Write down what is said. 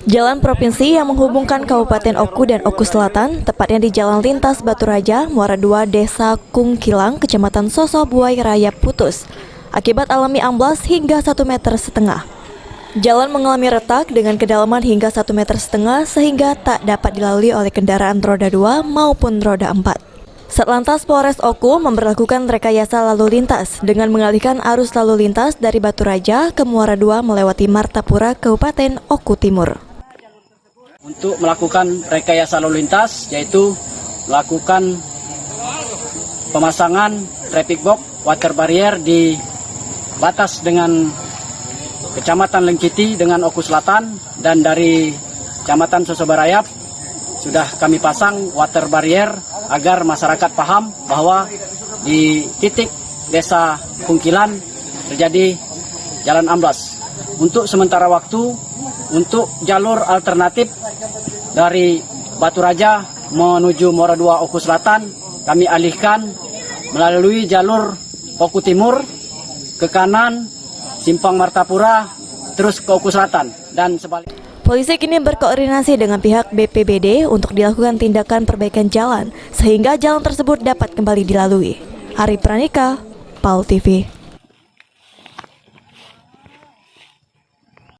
Jalan provinsi yang menghubungkan Kabupaten Oku dan Oku Selatan, tepatnya di Jalan Lintas Batu Raja, Muara II, Desa Kungkilang, Kecamatan Sosobuai Raya putus akibat alami amblas hingga 1,5 meter. Jalan mengalami retak dengan kedalaman hingga 1,5 meter sehingga tak dapat dilalui oleh kendaraan roda 2 maupun roda 4. Satlantas Polres Oku memberlakukan rekayasa lalu lintas dengan mengalihkan arus lalu lintas dari Batu Raja ke Muara II melewati Martapura, Kabupaten Oku Timur. Untuk melakukan rekayasa lalu lintas, yaitu melakukan pemasangan traffic box water barrier di batas dengan Kecamatan Lengkiti dengan Oku Selatan, dan dari Kecamatan Sosobarayap sudah kami pasang water barrier agar masyarakat paham bahwa di titik Desa Kungkilan terjadi jalan amblas. Untuk sementara waktu, untuk jalur alternatif dari Batu Raja menuju Muara II Oku Selatan, kami alihkan melalui jalur Oku Timur ke kanan, Simpang Martapura, terus ke Oku Selatan dan sebaliknya. Polisi kini berkoordinasi dengan pihak BPBD untuk dilakukan tindakan perbaikan jalan sehingga jalan tersebut dapat kembali dilalui. Ari Pranika, PAL TV.